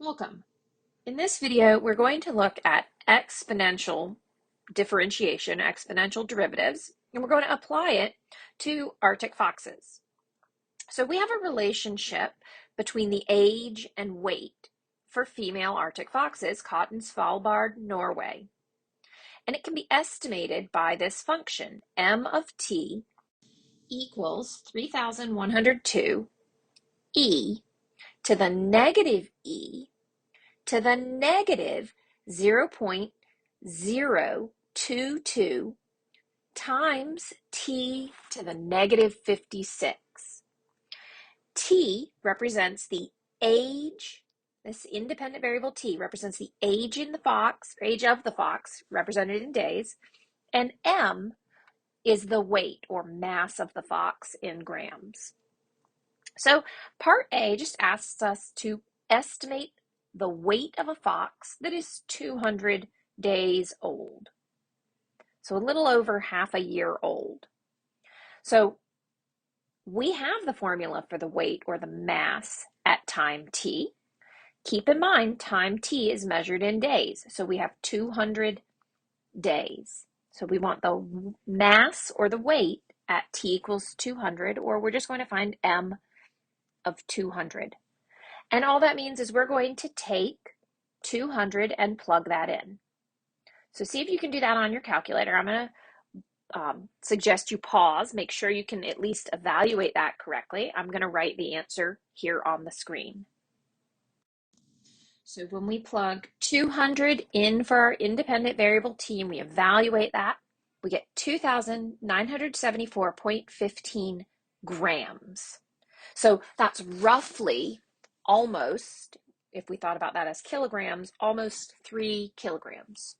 Welcome. In this video, we're going to look at exponential differentiation, exponential derivatives, and we're going to apply it to Arctic foxes. So we have a relationship between the age and weight for female Arctic foxes caught in Svalbard, Norway. And it can be estimated by this function, m of t equals 3,102 e to the negative e to the negative 0.022 times t to the negative 56. T represents the age, this independent variable t represents the age in the fox, or age of the fox, represented in days, and m is the weight or mass of the fox in grams. So part A just asks us to estimate the weight of a fox that is 200 days old. So a little over half a year old. So we have the formula for the weight or the mass at time t. Keep in mind, time t is measured in days. So we have 200 days. So we want the mass or the weight at t equals 200, or we're just going to find m of 200. And all that means is we're going to take 200 and plug that in. So see if you can do that on your calculator. I'm going to suggest you pause, make sure you can at least evaluate that correctly. I'm going to write the answer here on the screen. So when we plug 200 in for our independent variable t and we evaluate that, we get 2,974.15 grams. So that's roughly almost, if we thought about that as kilograms, almost 3 kilograms.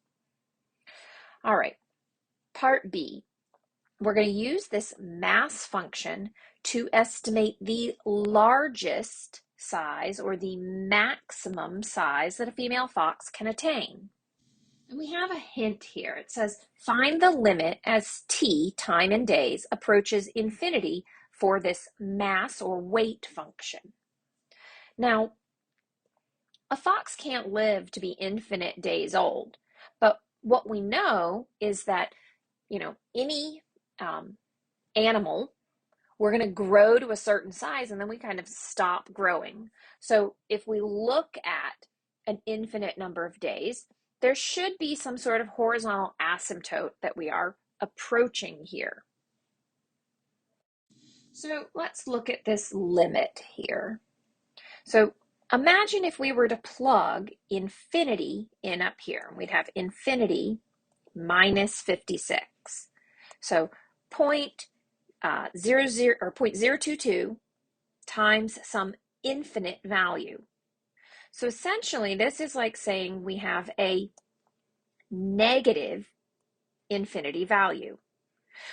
All right, part B. We're going to use this mass function to estimate the largest size or the maximum size that a female fox can attain. And we have a hint here. It says, find the limit as t, time in days, approaches infinity for this mass or weight function. Now, a fox can't live to be infinite days old, but what we know is that, any animal, we're going to grow to a certain size and then we kind of stop growing. So if we look at an infinite number of days, there should be some sort of horizontal asymptote that we are approaching here. So let's look at this limit here. So imagine if we were to plug infinity in up here. We'd have infinity minus 56. So 0.022 times some infinite value. So essentially, this is like saying we have a negative infinity value.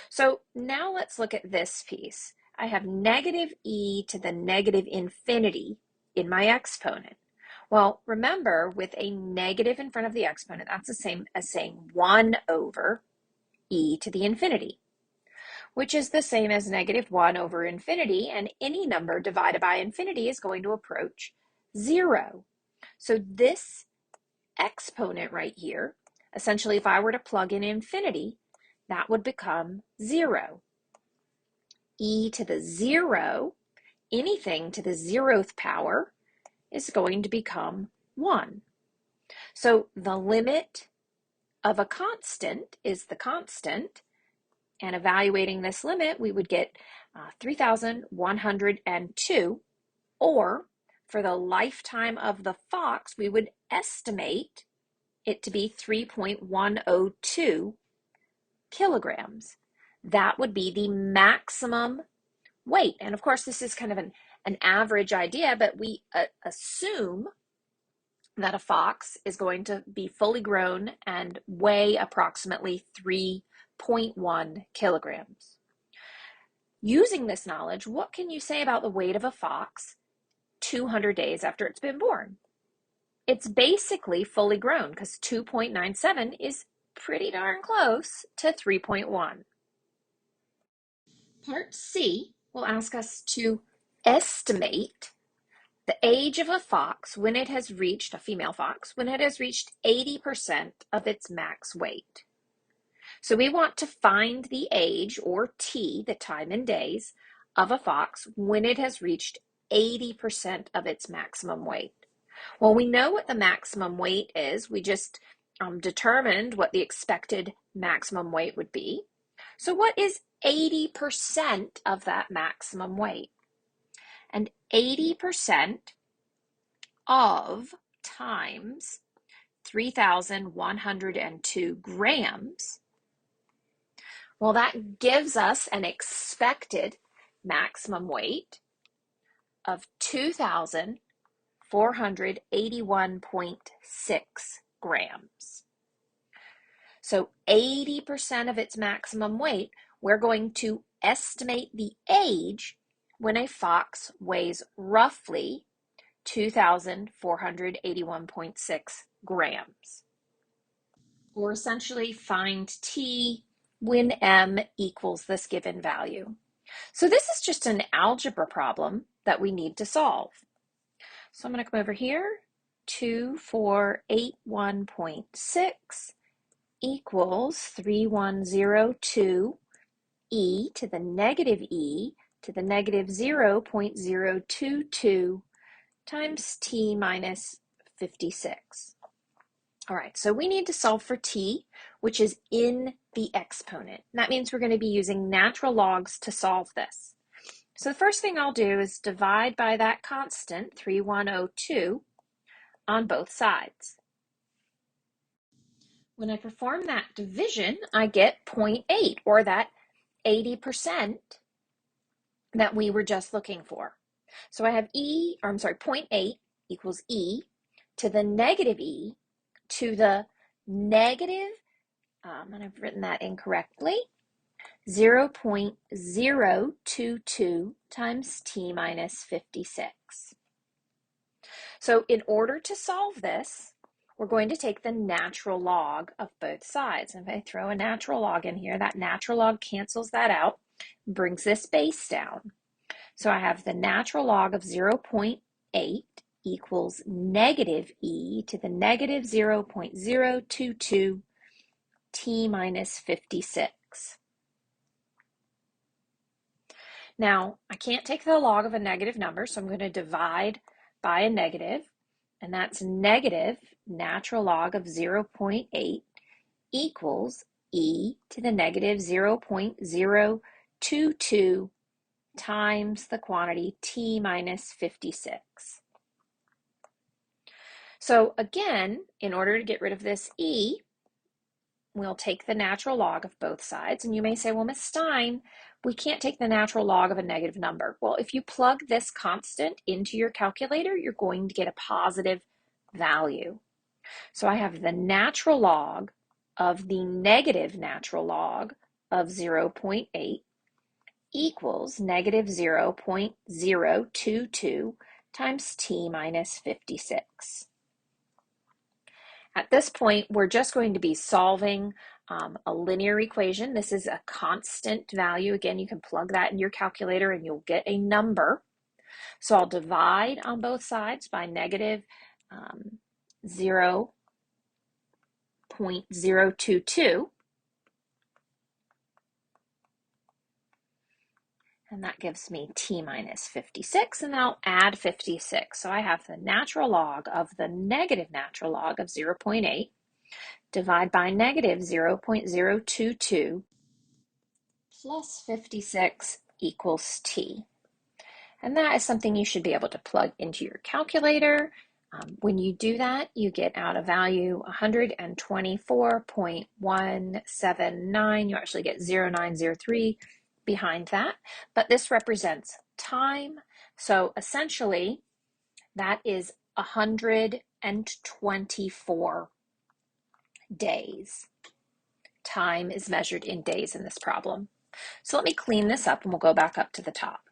So now let's look at this piece. I have negative e to the negative infinity in my exponent. Well, remember, with a negative in front of the exponent, that's the same as saying 1 over e to the infinity, which is the same as negative 1 over infinity, and any number divided by infinity is going to approach 0. So this exponent right here, essentially, if I were to plug in infinity, that would become 0. E to the 0, anything to the 0th power, is going to become 1. So the limit of a constant is the constant, and evaluating this limit, we would get 3,102, or for the lifetime of the fox, we would estimate it to be 3.102 kilograms. That would be the maximum weight. And of course, this is kind of an average idea, but we assume that a fox is going to be fully grown and weigh approximately 3.1 kilograms. Using this knowledge, what can you say about the weight of a fox 200 days after it's been born? It's basically fully grown because 2.97 is pretty darn close to 3.1. Part C will ask us to estimate the age of a fox when it has reached, a female fox, when it has reached 80% of its max weight. So we want to find the age, or T, the time in days, of a fox when it has reached 80% of its maximum weight. Well, we know what the maximum weight is. We just determined what the expected maximum weight would be. So what is 80% of that maximum weight? And 80% of times 3,102 grams, well, that gives us an expected maximum weight of 2,481.6 grams. So 80% of its maximum weight, we're going to estimate the age when a fox weighs roughly 2,481.6 grams. Or essentially find T when M equals this given value. So this is just an algebra problem that we need to solve. So I'm going to come over here. 2481.6 equals 3102 e to the negative e to the negative 0.022 times t minus 56. All right, so we need to solve for t, which is in the exponent. That means we're going to be using natural logs to solve this. So the first thing I'll do is divide by that constant, 3102, on both sides. When I perform that division, I get 0.8, or that 80% that we were just looking for. So I have 0.8 equals e to the negative e to the negative, and I've written that incorrectly, 0.022 times t minus 56. So in order to solve this, we're going to take the natural log of both sides. And if I throw a natural log in here, that natural log cancels that out, brings this base down. So I have the natural log of 0.8 equals negative e to the negative 0.022 t minus 56. Now, I can't take the log of a negative number, so I'm going to divide by a negative, and that's negative natural log of 0.8 equals e to the negative 0.022 times the quantity t minus 56. So again, in order to get rid of this e, we'll take the natural log of both sides. And you may say, well, Miss Stein, we can't take the natural log of a negative number. Well, if you plug this constant into your calculator, you're going to get a positive value. So I have the natural log of the negative natural log of 0.8 equals negative 0.022 times t minus 56. At this point, we're just going to be solving a linear equation. This is a constant value. Again, you can plug that in your calculator and you'll get a number. So I'll divide on both sides by negative 0.022. And that gives me t minus 56, and I'll add 56. So I have the natural log of the negative natural log of 0.8, divide by negative 0.022, plus 56 equals t. And that is something you should be able to plug into your calculator. When you do that, you get out a value 124.179. You actually get 0903 behind that, but this represents time. So essentially, that is 124 days. Time is measured in days in this problem. So let me clean this up and we'll go back up to the top.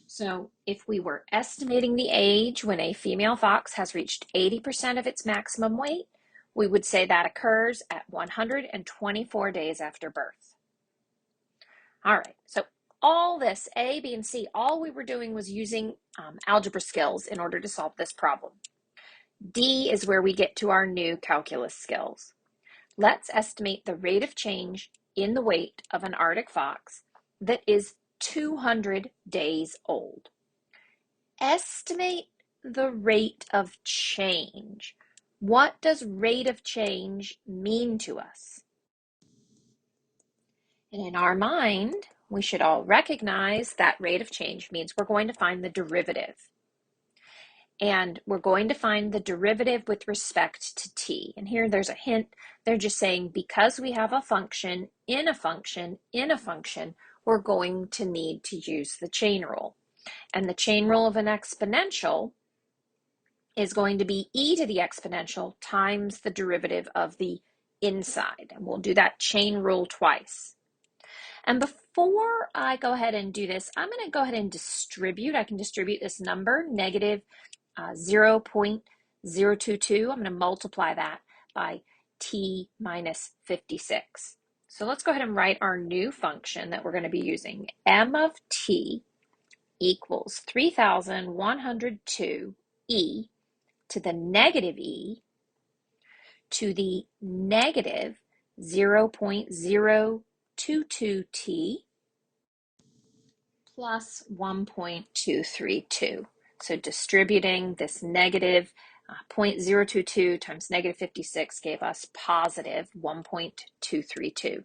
So if we were estimating the age when a female fox has reached 80% of its maximum weight, we would say that occurs at 124 days after birth. All right, so all this, A, B, and C, all we were doing was using algebra skills in order to solve this problem. D is where we get to our new calculus skills. Let's estimate the rate of change in the weight of an Arctic fox that is 200 days old. Estimate the rate of change. What does rate of change mean to us? And in our mind, we should all recognize that rate of change means we're going to find the derivative. And we're going to find the derivative with respect to t. And here there's a hint. They're just saying because we have a function in a function in a function, we're going to need to use the chain rule. And the chain rule of an exponential is going to be e to the exponential times the derivative of the inside. And we'll do that chain rule twice. And before I go ahead and do this, I'm going to go ahead and distribute. I can distribute this number, negative 0.022. I'm going to multiply that by t minus 56. So let's go ahead and write our new function that we're going to be using. M of t equals 3,102 e to the negative e to the negative 0.022t plus 1.232. So distributing this negative 0.022 times negative 56 gave us positive 1.232. All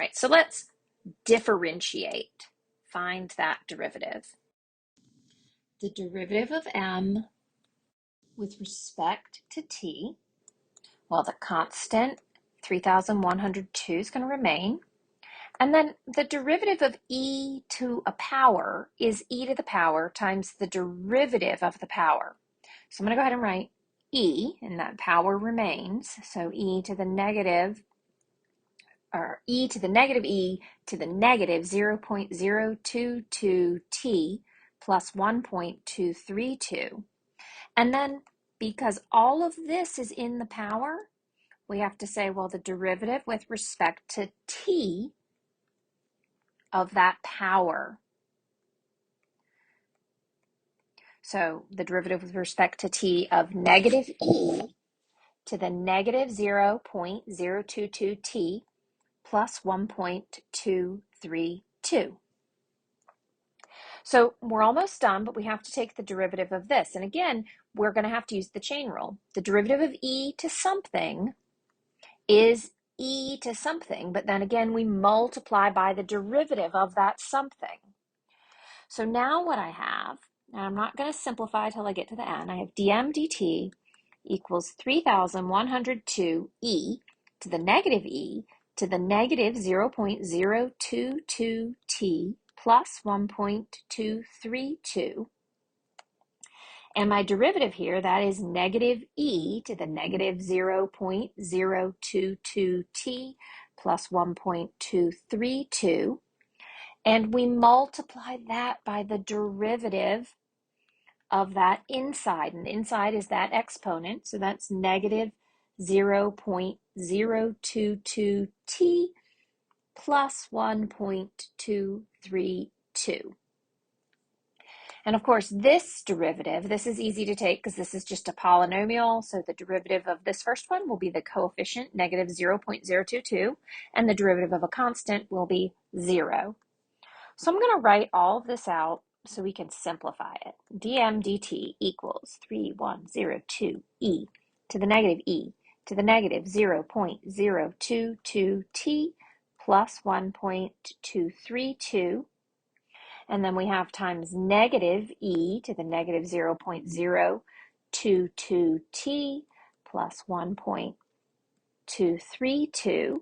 right, so let's differentiate. Find that derivative. The derivative of m with respect to t, well, the constant 3,102 is going to remain. And then the derivative of e to a power is e to the power times the derivative of the power. So I'm going to go ahead and write e, and that power remains. So e to the negative, or e to the negative e to the negative 0.022t plus 1.232. And then because all of this is in the power, we have to say, well, the derivative with respect to t of that power. So the derivative with respect to t of negative e to the negative 0.022t plus 1.232. So we're almost done, but we have to take the derivative of this. And again, we're going to have to use the chain rule. The derivative of e to something is e to something, but then again, we multiply by the derivative of that something. So now what I have, and I'm not going to simplify till I get to the end, I have dm dt equals 3,102 e to the negative e to the negative 0.022t plus 1.232. And my derivative here, that is negative e to the negative 0.022t plus 1.232. And we multiply that by the derivative of that inside. And inside is that exponent. So that's negative 0.022t plus 1.232. And of course, this derivative, this is easy to take because this is just a polynomial. So the derivative of this first one will be the coefficient, negative 0.022, and the derivative of a constant will be 0. So I'm going to write all of this out so we can simplify it. dm dt equals 3,102 e to the negative e to the negative 0.022t plus 1.232. And then we have times negative e to the negative 0.022t plus 1.232.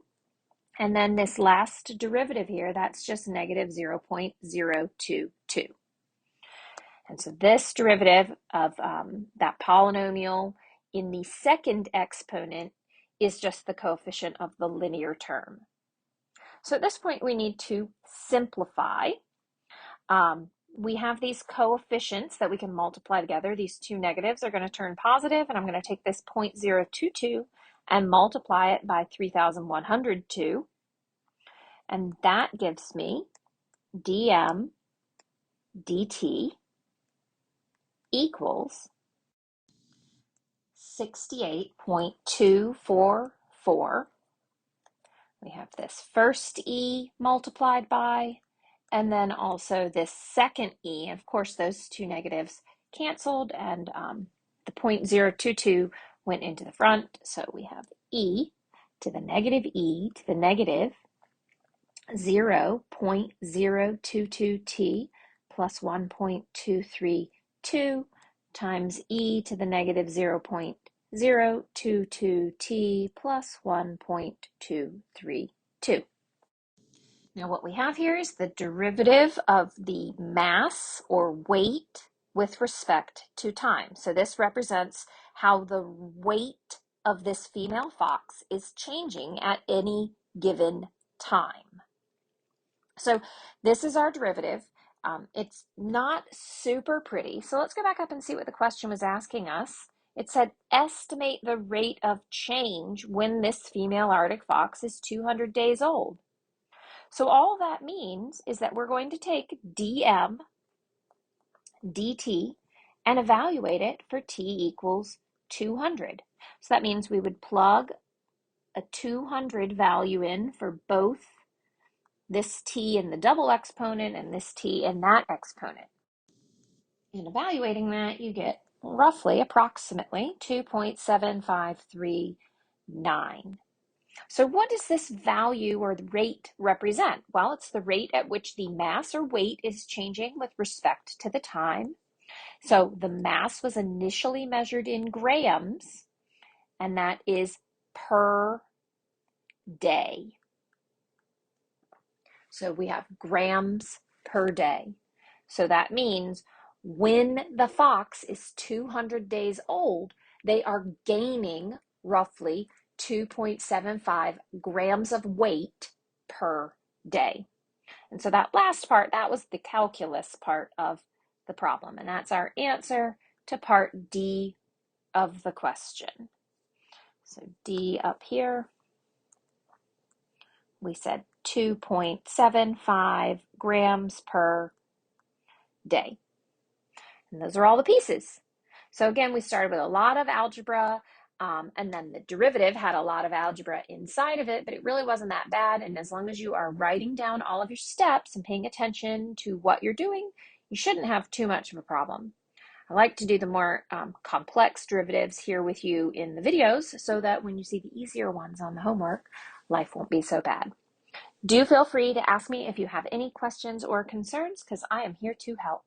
And then this last derivative here, that's just negative 0.022. And so this derivative of that polynomial in the second exponent is just the coefficient of the linear term. So at this point, we need to simplify. We have these coefficients that we can multiply together. These two negatives are going to turn positive, and I'm going to take this 0.022 and multiply it by 3,102. And that gives me dm dt equals 68.244. We have this first e multiplied by, and then also this second e. Of course, those two negatives canceled, and the 0.022 went into the front. So we have e to the negative e to the negative 0.022t plus 1.232 times e to the negative 0.022t plus 1.232. Now what we have here is the derivative of the mass or weight with respect to time. So this represents how the weight of this female fox is changing at any given time. So this is our derivative. It's not super pretty. So let's go back up and see what the question was asking us. It said, estimate the rate of change when this female Arctic fox is 200 days old. So all that means is that we're going to take dm dt and evaluate it for t equals 200. So that means we would plug a 200 value in for both this t in the double exponent and this t in that exponent. In evaluating that, you get roughly, approximately 2.7539. So what does this value or the rate represent? Well, it's the rate at which the mass or weight is changing with respect to the time. So the mass was initially measured in grams, and that is per day. So we have grams per day. So that means when the fox is 200 days old, they are gaining roughly 2.75 grams of weight per day. And so that last part, that was the calculus part of the problem. And that's our answer to part D of the question. So D up here, we said 2.75 grams per day. And those are all the pieces. So again, we started with a lot of algebra, and then the derivative had a lot of algebra inside of it, but it really wasn't that bad. And as long as you are writing down all of your steps and paying attention to what you're doing, you shouldn't have too much of a problem. I like to do the more complex derivatives here with you in the videos so that when you see the easier ones on the homework, life won't be so bad. Do feel free to ask me if you have any questions or concerns, because I am here to help.